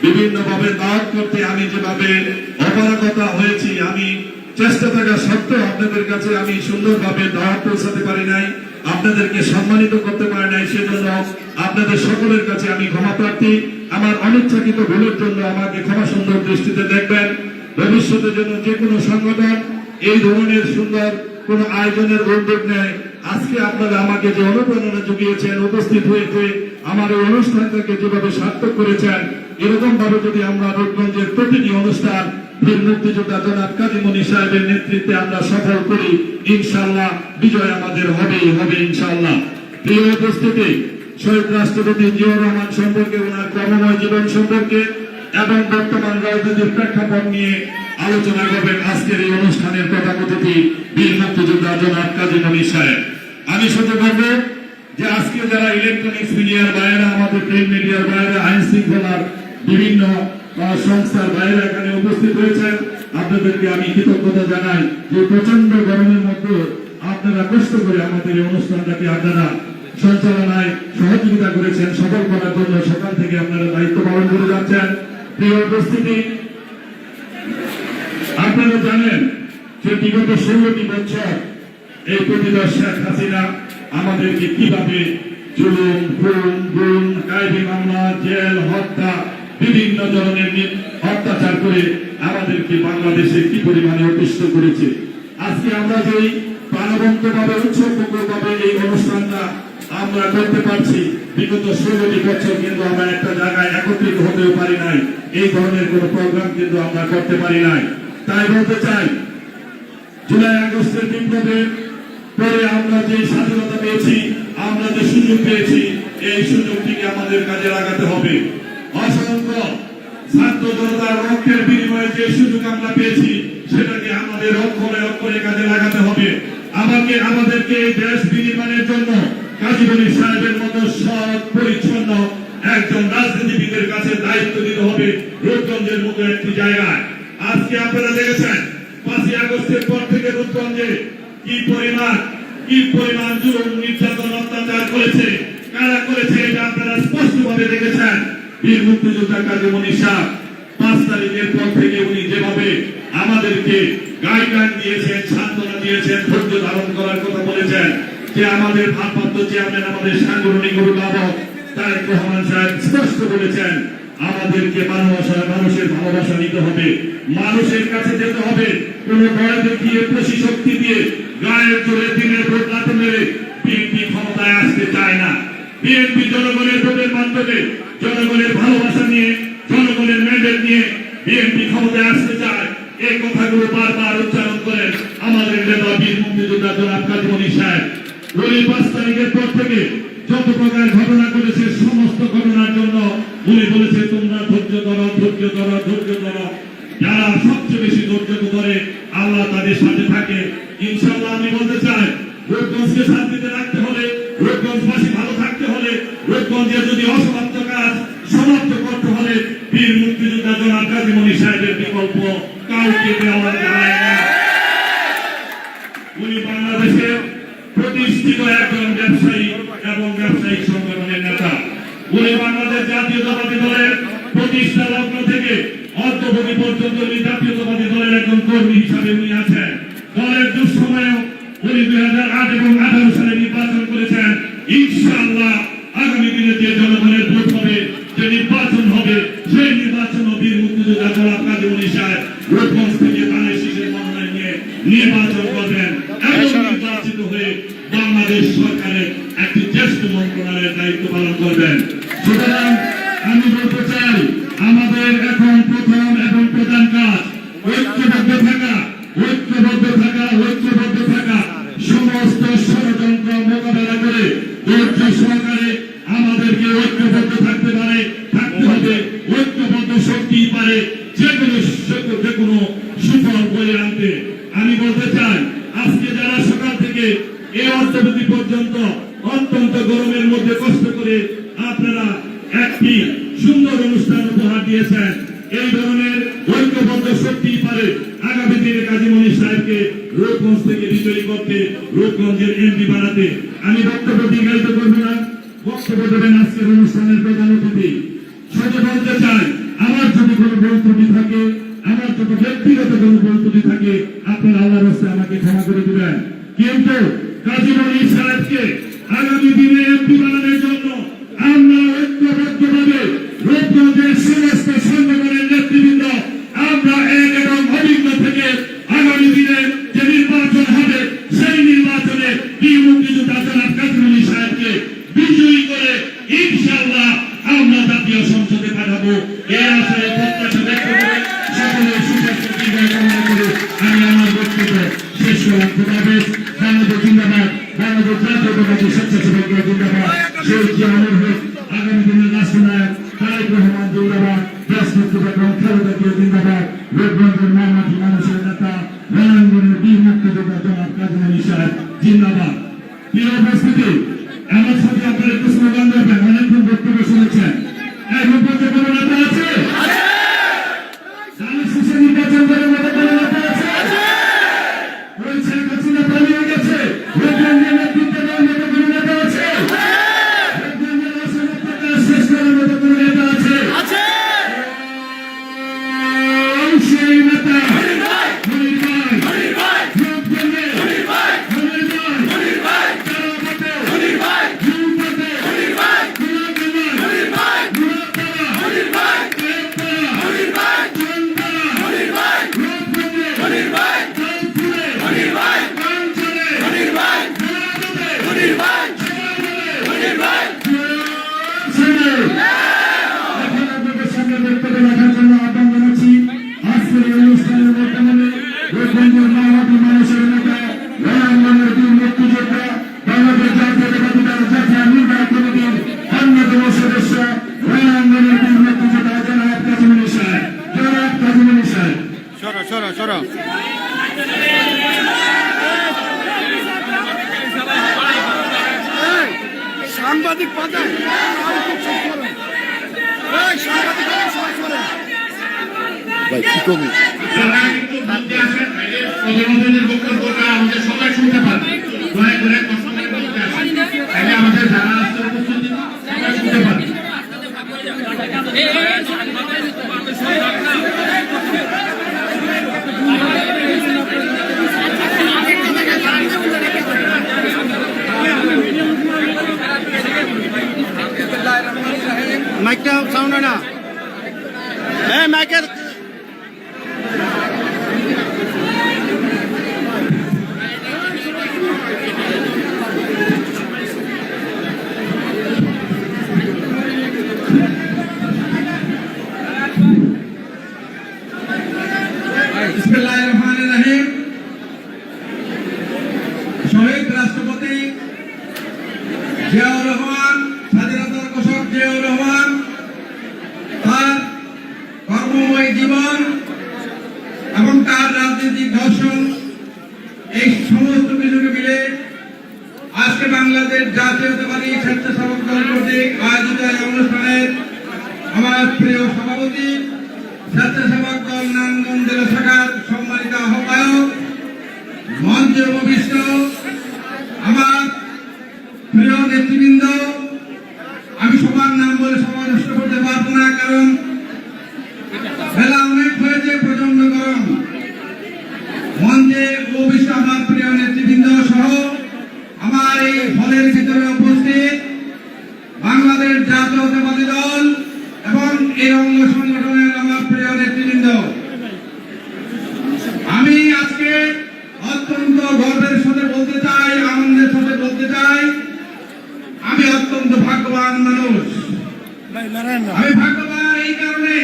S1: বিভিন্নভাবে দাওয়াত করতে আমি যেভাবে অপারগতা হয়েছি, আমি চেষ্টা থাকা সত্ত্বেও আপনাদের কাছে আমি সুন্দরভাবে দাওয়াত পৌঁছাতে পারি নাই। আপনাদেরকে সম্মানিত করতে পারে নাই, সেজন্য আপনাদের সকলের কাছে আমি ক্ষমা প্রার্থী। আমার অনিচ্ছাকৃত ভুলের জন্য আমাকে ক্ষমা সুন্দর দৃষ্টিতে দেখবেন। ভবিষ্যতে যেন যে কোনো সংগঠন এই ধরনের সুন্দর কোন আয়োজনের উদ্যোগ নেয়। আজকে আপনারা আমাকে যে অনুপ্রেরণা জুগিয়েছেন, উপস্থিত হয়েছে আমার এই অনুষ্ঠানটাকে যেভাবে সার্থক করেছেন, এরকম ভাবে যদি আমরা রূপগঞ্জের প্রতিটি অনুষ্ঠান বীর মুক্তিযোদ্ধা জনাব কাজী মনি সাহেবের নেতৃত্বে আমরা সফল করি, ইনশাআল্লাহ বিজয় আমাদের হবেই হবে ইনশাআল্লাহ। প্রিয় উপস্থিতি, শহীদ রাষ্ট্রপতি জিয়াউর রহমান সম্পর্কে, ওনার কর্মময় জীবন সম্পর্কে এবং বর্তমান রাজনৈতিক প্রেক্ষাপট নিয়ে আলোচনা করবেন আজকের এই অনুষ্ঠানের প্রধান অতিথি বীর মুক্তিযোদ্ধা জনাব কাজী মনি সাহেব। আমি শুধু বলবো যে আজকে যারা ইলেকট্রনিক্স মিডিয়ার বাইরে, আমাদের প্রিন্ট মিডিয়ার বাইরে, আইন শৃঙ্খলার বিভিন্ন সংস্থার বাইরে এখানে উপস্থিত হয়েছেন, আপনাদেরকে আমি কৃতজ্ঞতা জানাই যে প্রচন্ড গরমের মধ্যে আপনারা কষ্ট করে আমাদের এই অনুষ্ঠানটাকে আপনারা সঞ্চালনায় সহযোগিতা করেছেন, সফল করার জন্য সকাল থেকে আপনারা দায়িত্ব পালন করে যাচ্ছেন। প্রিয় উপস্থিতি, আপনারা জানেন যে বিগত 16টি বছর এই প্রতিদর শেখ হাসিনা আমাদেরকে কিভাবে জুলুম, খুন, গুম, কায়দা মামলা, জেল, হত্যা, বিভিন্ন ধরনের অত্যাচার করে আমাদেরকে বাংলাদেশে কি পরিমাণে অতিষ্ঠ করেছে। আজকে আমরা যেই প্রাণবন্তভাবে উৎসর্গভাবে এই অনুষ্ঠানটা আমরা করতে পারছি, বিগত 16টি বছর কিন্তু আমরা একটা জায়গায় একত্রিত হতেও পারি নাই, এই ধরনের কোন প্রোগ্রাম কিন্তু আমরা করতে পারি নাই। তাই বলতে চাই, জুলাই আগস্টের বিপ্লবের পরে আমরা যে স্বাধীনতা পেয়েছি, আমরা যে সুযোগ পেয়েছি, এই সুযোগটিকে আমাদের কাজে লাগাতে হবে। অসংখ্য ছাত্র জনতার রক্তের বিনিময়ে যে সুযোগ আমরা পেয়েছি, সেটাকে আমাদের অক্ষরে অক্ষরে কাজে লাগাতে হবে। আমাদেরকে এই দেশ বিনির্মাণের জন্য কাজী মনি সাহেবের মতো সৎ পরিচ্ছন্ন একজন রাজনীতিবিদের কাছে দায়িত্ব দিতে হবে রূপগঞ্জের মতো একটি জায়গায়। আজকে আপনারা দেখেছেন 5ই আগস্টের পর থেকে রূপগঞ্জে কি পরিমাণ জুলুম, নির্যাতন, অত্যাচার করেছে, কারা করেছে, এটা আপনারা স্পষ্টভাবে দেখেছেন। বীর মুক্তিযোদ্ধা কাজী মনি সাহেব 5 তারিখের পর থেকে উনি যেভাবে আমাদেরকে গাইডলাইন দিয়েছেন, সান্ত্বনা দিয়েছেন, ধৈর্য ধারণ করার কথা বলেছেন, যে আমাদের ভারপ্রাপ্ত চেয়ারম্যান, আমাদের সাংগঠনিক অভিভাবক তারেক রহমান সাহেব স্পষ্ট বলেছেন, আমাদেরকে মানুষের ভালোবাসা নিতে হবে, মানুষের কাছে যেতে হবে। কোন ভয় দেখিয়ে, পেশি শক্তি দিয়ে, গায়ের জোরে দিনের ভোট লাথি মেরে বিএনপি ক্ষমতায় আসতে চায় না। বিএনপি জনগণের ভোটের মাধ্যমে, জনগণের ভালোবাসা নিয়ে, জনগণের ম্যান্ডেট নিয়ে বিএনপি ক্ষমতায় আসতে চায়। এই কথাগুলো বারবার উচ্চারণ করেন আমাদের নেতা বীর মুক্তিযোদ্ধা জনাব কাজী মনি সাহেব। উনি 5 তারিখের পর থেকে যত প্রকার ঘটনা করেছে, সমস্ত ঘটনার জন্য উনি বলেছে, তোমরা ধৈর্য ধরো, ধৈর্য ধরো, ধৈর্য ধরো। যারা সবচেয়ে বেশি ধৈর্য ধরে আল্লাহ তাদের সাথে থাকে। ইনশাআল্লাহ আমি বলতে চাই, রূপগঞ্জকে শান্তিতে রাখতে হলে, রূপগঞ্জবাসী ভালো থাকতে হলে, রূপগঞ্জের যদি অসমাপ্ত কাজ সমাপ্ত করতে হলে, বীর মুক্তিযোদ্ধা জনাব কাজী মনি সাহেবের বিকল্প কাউকে দেওয়া যায় না। উনি বাংলাদেশের প্রতিষ্ঠিত একজন ব্যবসায়ী এবং ব্যবসায়িক সংগঠনের নেতা। উনি বাংলাদেশ জাতীয়তাবাদী দলের প্রতিষ্ঠা লগ্ন থেকে অদ্যবধি পর্যন্ত উনি জাতীয়তাবাদী দলের একজন কর্মী হিসাবে উনি আছেন। দলের দুঃসময়েও উনি 2008 এবং 2018 সালে নির্বাচন করেছেন। ইনশাআল্লাহ আগামী দিনে যে জনগণের ভোট হবে, যে নির্বাচন হবে, সেই নির্বাচন বীর মুক্তিযোদ্ধা জনাব কাজী মনি সাহেব রূপগঞ্জ থেকে ধানের শীষের মনোনয়ন নিয়ে নির্বাচন করবেন এবং নির্বাচিত হয়ে বাংলাদেশ সরকারের একটি জ্যেষ্ঠ মন্ত্রণালয়ের দায়িত্ব পালন করবেন। সুতরাং আমি বলতে চাই, আমাদের এখন প্রথম এবং প্রধান কাজ ঐক্যবদ্ধ থাকা, ঐক্যবদ্ধ থাকা, ঐক্যবদ্ধ থাকা। সমস্ত ষড়যন্ত্র মোকাবেলা করে ধৈর্য সহকারে আমাদেরকে ঐক্যবদ্ধ থাকতে হবে। ঐক্যবদ্ধ শক্তি পারে যে কোনো সুফল বয়ে আনতে। আমি বলতে চাই, আজকে যারা সকাল থেকে এই অদ্যবধি পর্যন্ত অত্যন্ত গরমের মধ্যে কষ্ট করে আপনারা একটি সুন্দর অনুষ্ঠান উপহার দিয়েছেন, এই ধরনের ঐক্যবদ্ধ শক্তি পারে আগামী দিনে কাজী মনি সাহেবকে রূপগঞ্জ থেকে বিজয়ী করতে, রূপগঞ্জের এমপি বানাতে। আমি বক্তব্য দীর্ঘায়িত করব না, বক্তব্য দেবেন আজকের অনুষ্ঠানের প্রধান অতিথি। শুধু বলতে চাই, আমার যদি কোনো ভুল ত্রুটি থাকে, আমার যদি ব্যক্তিগত কোনো ভুল ত্রুটি থাকে, আপনারা আল্লাহর রাস্তায় আমাকে ক্ষমা করে দিবেন। কিন্তু কাজী মনির সাহেবকে আগামী দিনে এমপি বানানোর জন্য আমরা ঐক্যবদ্ধভাবে রূপগঞ্জের সমস্ত সংগঠনের নেতৃবৃন্দ আমরা এক এবং অভিজ্ঞ থেকে আগামী দিনে যে নির্বাচন হবে সেই নির্বাচনে বীর মুক্তিযোদ্ধা জনাব কাজী মনির সাহেবকে বিজয়ী করে ইনশাআল্লাহ আমরা জাতীয় সংসদে পাঠাবো। এই আশায় প্রত্যাশা ব্যক্ত করে সকলের সুস্বাস্থ্য দীর্ঘায়ু কামনা করে আমি আমার বক্তব্য শেষ করলাম। খোদাহাফেজ। বাংলাদেশ জিন্দাবাদ। বাংলাদেশ জাতীয়তাবাদী স্বেচ্ছাসেবক দল জিন্দাবাদ। শহীদ জিয়াউর হক আগামী দিনের রাষ্ট্রনায়ক তারেক রহমান জিন্দাবাদ। দেশ মুক্তিযোদ্ধা খালেদা জিয়া জিন্দাবাদ। রূপগঞ্জের মহামাটি মানুষের নেতা রণাঙ্গনের বীর মুক্তিযোদ্ধা জনাব কাজী মনির সাহেব জিন্দাবাদ। প্রিয় উপস্থিতি, আমার সাথে আপনারা একটু স্লোগান দেবেন। অনেকক্ষণ বক্তব্য শুনেছেন। এখন পর্যন্ত কোনো নেতা আছে? ধানের শীষে নির্বাচন করার মতো কোনো নেতা আছে? ওই শেখ হাসিনা পালিয়ে গেছে। রূপগঞ্জের নেতৃত্ব দেওয়ার মতো কোনো নেতা আছে? রূপগঞ্জের রাজনৈতিক কাজ শেষ করার মতো কোনো নেতা আছে? সেই নেতা মনির ভাই। রূপগঞ্জে মনির ভাই। তারাপথে মনির ভাই। রূপগঞ্জে মনির ভাই। গোলাপগঞ্জে মনির ভাই। গোলাপপাড়া মনির ভাই। কেতপাড়া মনির ভাই। চন্দনা মনির ভাই। রূপগঞ্জে মনির ভাই। চাঁদপুরে মনির ভাই। কাঞ্চনে মনির ভাই। গোলাপতে মনির ভাই। সবাইলে মনির ভাই। এখন আপনাদের সামনে বক্তব্য রাখার জন্য আহ্বান জানাচ্ছি। আজকের এই অনুষ্ঠানের বর্তমানে রূপগঞ্জের মহামাটি মানুষের নেতা রণাঙ্গনের বীর মুক্তিযোদ্ধা বাংলাদেশ জাতীয়তাবাদী দল জাতীয় নির্বাহী কমিটির অন্যতম সদস্য রণাঙ্গনের বীর মুক্তিযোদ্ধা জনাব কাজী মনির সাহেব। জনাব কাজী মনির সাহেব।
S2: সাংবাদিক পাঠান। ভাই কি কমি
S5: যারা একটু মধ্যে আসেন, প্রধানমন্ত্রীর বক্তব্যটা আমাদের সবাই শুনতে পারে। দয়া করে কষ্ট করে মধ্যে আসেন, তাহলে আমাদের যারা আসতে উপস্থিত সবাই শুনতে পারে।
S2: মাইকটা সাউন্ড হয় না। হ্যাঁ মাইকের
S6: বিসমিল্লাহির রহমানির রহিম। শহীদ রাষ্ট্রপতি জিয়াউর রহমান, স্বাধীনতার ঘোষক জিয়াউর রহমান তার কর্মময় জীবন এবং তার রাজনৈতিক দর্শন, এই সমস্ত কিছুকে মিলে আজকে বাংলাদেশ জাতীয়তাবাদী স্বেচ্ছাসেবক দল কর্তৃক আয়োজিত এই অনুষ্ঠানের আমার প্রিয় সভাপতি, স্বেচ্ছাসেবক দল নারায়ণগঞ্জ জেলা শাখার সম্মানিত আহ্বায়ক, মঞ্চে উপবিষ্ট আমার প্রিয় নেতৃবৃন্দ, আমি সবার নাম বলে সময় নষ্ট করতে পারবো না, কারণ বেলা অনেক হয়েছে, প্রচন্ড গরম। মঞ্চে উপবিষ্ট আমার প্রিয় নেতৃবৃন্দ সহ আমার এই হলের ভিতরে উপস্থিত বাংলাদেশ জাতীয়তাবাদী দল এবং এই অঙ্গ সংগঠনের আমার প্রিয় নেতৃবৃন্দ, আমি আজকে অত্যন্ত গর্বের সাথে বলতে চাই, আনন্দের সাথে বলতে চাই, আমি অত্যন্ত ভাগ্যবান মানুষ। আমি ভাগ্যবান এই কারণে,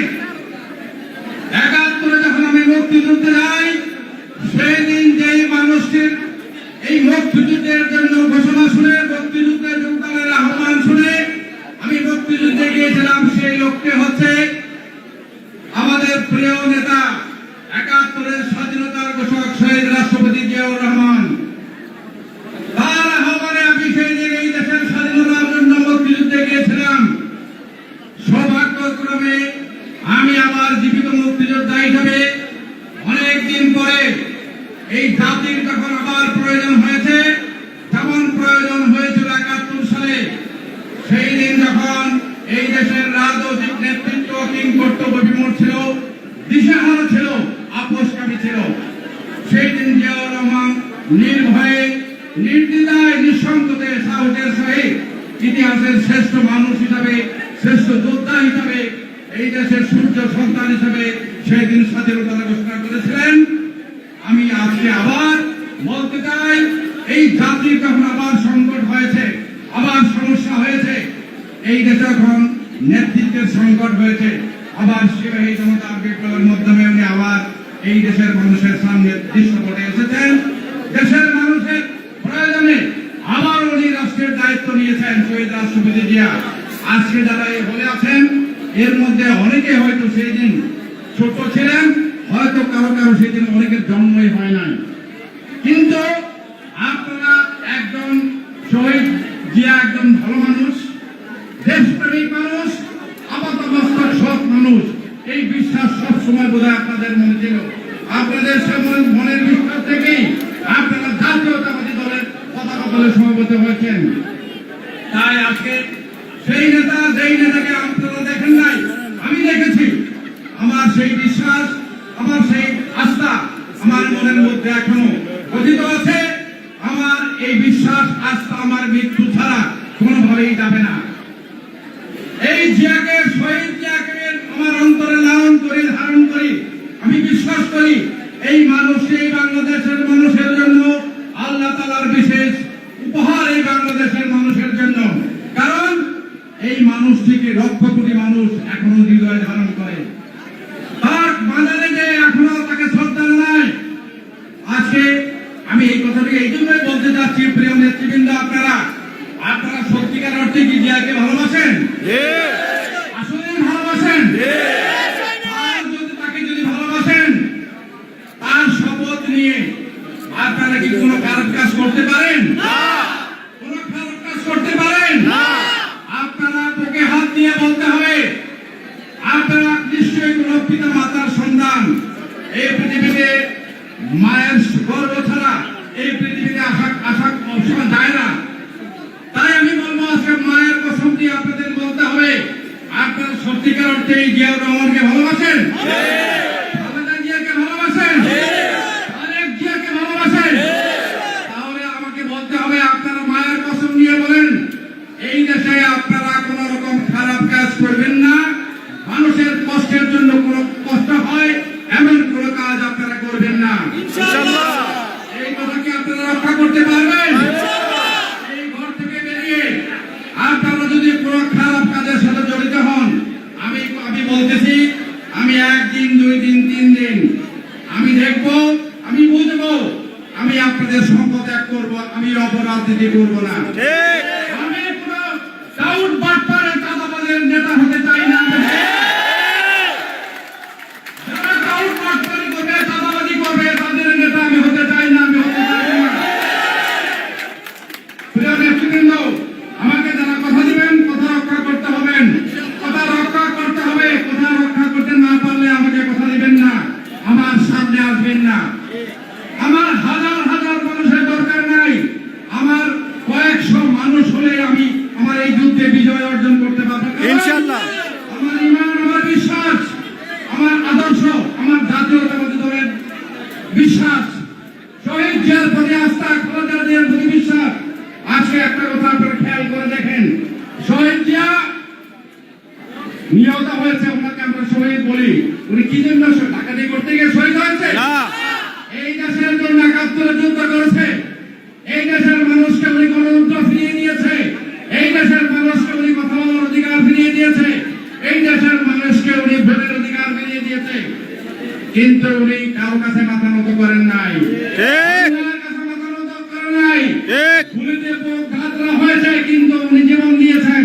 S6: ৭১ যখন আমি মুক্তিযুদ্ধে যাই, সেই দিন যেই মানুষটির এই মুক্তিযুদ্ধের জন্য ঘোষণা শুনে, মুক্তিযুদ্ধে যোগদানের আহ্বান শুনে আমি মুক্তিযুদ্ধে গিয়েছিলাম, সেই লোকটি হচ্ছে আমাদের প্রিয় নেতা, ৭১ স্বাধীনতার ঘোষক শহীদ রাষ্ট্রপতি জিয়াউর রহমান। তার আহ্বানে আমি সেই জায়গায় দেশের স্বাধীনতার জন্য মুক্তিযুদ্ধে গিয়েছিলাম। সৌভাগ্যক্রমে আমি আমার জীবিত মুক্তিযোদ্ধা হিসেবে অনেকদিন পরে এই জাতির যখন আবার প্রয়োজন হয়েছে, যেমন প্রয়োজন হয়েছিল ৭১ সালে, সেই দিন যখন এই দেশের রাজনৈতিক নেতৃত্ব কিং কর্তব্য বিমূঢ় ছিল, দিশাহারা ছিল, আপোষকামী ছিল, সেই দিন জিয়াউর রহমান নির্ভয়ে
S7: নির্দ্বিধায় নিঃসংকোচে সাহসের সহিত ইতিহাসের শ্রেষ্ঠ মানুষ হিসাবে, শ্রেষ্ঠ যোদ্ধা হিসাবে, এই দেশের সূর্য সন্তান হিসাবে সেই দিন স্বাধীনতা ঘোষণা করেছিলেন। আমি আজকে আবার বলতে চাই, এই জাতির যখন আবার সংকট হয়েছে, আবার সমস্যা হয়েছে, এই দেশে এখন নেতৃত্বের সংকট হয়েছে, আবার সিপাহী জনতার বিপ্লবের মাধ্যমে উনি আবার এই দেশের মানুষের সামনে দৃশ্যপটে এসেছেন। দেশের মানুষের প্রয়োজনে আবার উনি রাষ্ট্রের দায়িত্ব নিয়েছেন শহীদ রাষ্ট্রপতি জিয়া। আজকে যারা এই হলে আছেন, এর মধ্যে অনেকে হয়তো সেই দিন ছোট ছিলেন, হয়তো কারো কারো সেই দিন অনেকের জন্মই হয় নাই, কিন্তু আপনারা একজন শহীদ জিয়া একজন ভালো মানুষ, দেশপ্রেমিক মানুষ, আপাতবাস্তব সৎ মানুষ, এই বিশ্বাস সবসময় বোধহয় আপনাদের মনে ছিল। আপনাদের মনের বিশ্বাস থেকেই আপনারা জাতীয়তাবাদী দলের পতাকা দলে সমবেত হয়েছেন। তাই আজকে সেই নেতা, যেই নেতাকে আপনারা দেখেন নাই, আমি দেখেছি। আমার সেই বিশ্বাস, আমার সেই আস্থা আমার মনের মধ্যে এখনো গঠিত আছে। আমার এই বিশ্বাস, আস্থা আমার মৃত্যু ছাড়া কোনোভাবেই যাবে না। এই জিয়াকে, শহীদ জিয়াকে আমার অন্তরে লালন করি, ধারণ করি। আমি বিশ্বাস করি এই মানুষটি এই বাংলাদেশের মানুষের জন্য আল্লাহ তাআলার বিশেষ উপহার, এই বাংলাদেশের মানুষের জন্য। কারণ এই মানুষটিকে লক্ষ কোটি মানুষ এখনো হৃদয়ে ধারণ করে, তার বাজারে যে এখনো তাকে শ্রদ্ধা জানায়। আজকে আমি এই কথাটাকে এই জন্যই বলতে চাচ্ছি, প্রিয় নেতৃবৃন্দ, আপনারা সত্যিকার অর্থে কি জিয়াকে ভালোবাসেন? আসলে ভালোবাসেন? তাকে যদি ভালোবাসেন, তার শপথ নিয়ে আপনারা কি কোনো খারাপ কাজ করতে পারেন? কোনো খারাপ কাজ করতে পারেন? আপনারা বুকে হাত দিয়ে বলতে হবে, আপনারা নিশ্চয়ই কোনো পিতা মাতার সন্তান। এই পৃথিবীতে মায়ের গর্ব ছাড়া এই পৃথিবীতে আশা যায় না। তাই আমি বলবো, আজকে মায়ের কসম দিয়ে আপনাদের বলতে হবে, আপনারা সত্যিকার অর্থে এই জিয়াউর রহমানকে ভালোবাসেন? খালেদা জিয়াকে ভালোবাসেন? তারেক জিয়াকে ভালোবাসেন? তাহলে আমাকে বলতে হবে, আপনারা মায়ের কসম নিয়ে বলেন, এই দেশে আপনারা কোন রকম খারাপ কাজ করবেন না, মানুষের কষ্টের জন্য কোন কষ্ট হয় এমন কোন কাজ আপনারা করবেন না। এই কথা কি আপনারা রক্ষা করতে পারবেন? এই ঘর থেকে বেরিয়ে আপনারা যদি কোন খারাপ কাজের সাথে জড়িত হন, আমি বলতেছি, আমি 1 দিন 2 দিন 3 দিন আমি দেখবো, আমি বুঝবো, আমি আপনাদের সম্পদ ত্যাগ করবো, আমি অপরাজনীতি করবো না। আমি কোন দাউদ বাটপারের চাঁদাবাজের নেতা হতে চাই না। যারা দাউদ বাটপারি করবে, চাঁদাবাজি করবে, তাদের নেতা আমি হতে চাই না, আমি হতে চাই না। প্রিয় নেতৃবৃন্দ, আমাকে যারা কথা দিবেন, কথা রক্ষা করতে হবেন, কথা রক্ষা করতে হবে। কথা রক্ষা করতে না পারলে আমাকে কথা দিবেন না, আমার সামনে আসবেন না। আমার হাজার হাজার মানুষের দরকার নাই, আমার কয়েকশো মানুষ হলে আমি আমার এই যুদ্ধে বিজয় অর্জন করতে পারবো ইনশাআল্লাহ। আমার ঈমান, আমার বিশ্বাস, আমার আদর্শ, আমার জাতীয়তাবাদী দলের বিশ্বাস, শহীদ জিয়ার প্রতি আস্থা, খালেদা জিয়ার প্রতি বিশ্বাস। আজকে একটা কথা আপনারা খেয়াল করে দেখেন, শহীদ জিয়া নিহত হয়েছে, ওনাকে আমরা শহীদ বলি। উনি কি জন্য ডাকাতি করতে গিয়ে শহীদ হয়েছে? এই দেশের জন্য ৭১ যুদ্ধ করেছে, এই দেশের মানুষকে উনি গণতন্ত্র ফিরিয়ে দিয়েছে, এই দেশের মানুষকে উনি কথা বলার অধিকার ফিরিয়ে দিয়েছে, এই দেশের মানুষকে উনি ভোটের অধিকার ফিরিয়ে দিয়েছে। কিন্তু উনি কারো কাছে মাথা নত করেন নাই, অন্যায়ের কাছে মাথা নত করেন নাই। গুলিতে বুক ঘাতরা হয়েছে, কিন্তু উনি জীবন দিয়েছেন,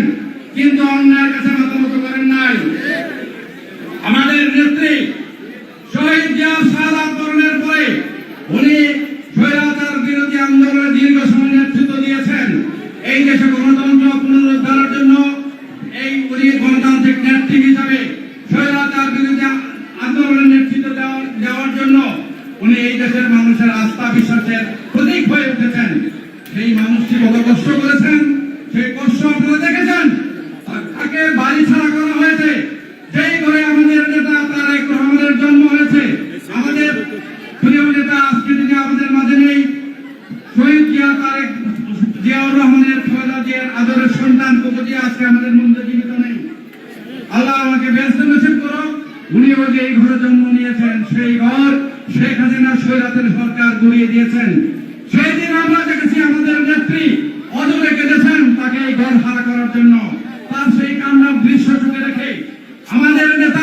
S7: কিন্তু অন্যায়ের কাছে মাথা নত করেন নাই। আমাদের নেত্রী শহীদ জিয়া শাহাদাত বরণের পরে উনি স্বৈরাচার বিরোধী আন্দোলনে দীর্ঘ সময় নেতৃত্ব দিয়েছেন। এই দেশে গণতন্ত্র পুনরুদ্ধারের জন্য উনি গণতান্ত্রিক নেত্রী হিসাবে স্বৈরাচার বিরোধী আন্দোলনের নেতৃত্ব দেওয়ার জন্য উনি এই দেশের মানুষের আস্থা বিশ্বাসের প্রতীক হয়ে উঠেছেন। সেই মানুষটি কত কষ্ট করেছেন, সেই কষ্ট আপনারা দেখেছেন। তাকে বাড়ি ছাড়া করা হয়েছে, যেই ঘরে আমাদের নেতা তারেক রহমানের জন্ম হয়েছে। আমাদের প্রিয় নেতা আজকে তিনি আমাদের মাঝে নেই, শহীদ জিয়া তারেক
S6: জিয়াউর রহমানের খালেদা জিয়ার আদরের সন্তান কবি আজকে আমাদের মধ্যে জীবিত নেই। আল্লাহ আমাকে বেহেশত নসিব করো। উনিও যে এই ঘরে জন্ম নিয়েছেন, সেই ঘর শেখ হাসিনা স্বৈরাচার সরকার গুড়িয়ে দিয়েছেন। সেই দিন আমরা দেখেছি আমাদের নেত্রী অজরে কেঁদেছেন তাকে এই ঘর হারা করার জন্য। তার সেই কান্নার দৃশ্য চোখে রেখে আমাদের নেতা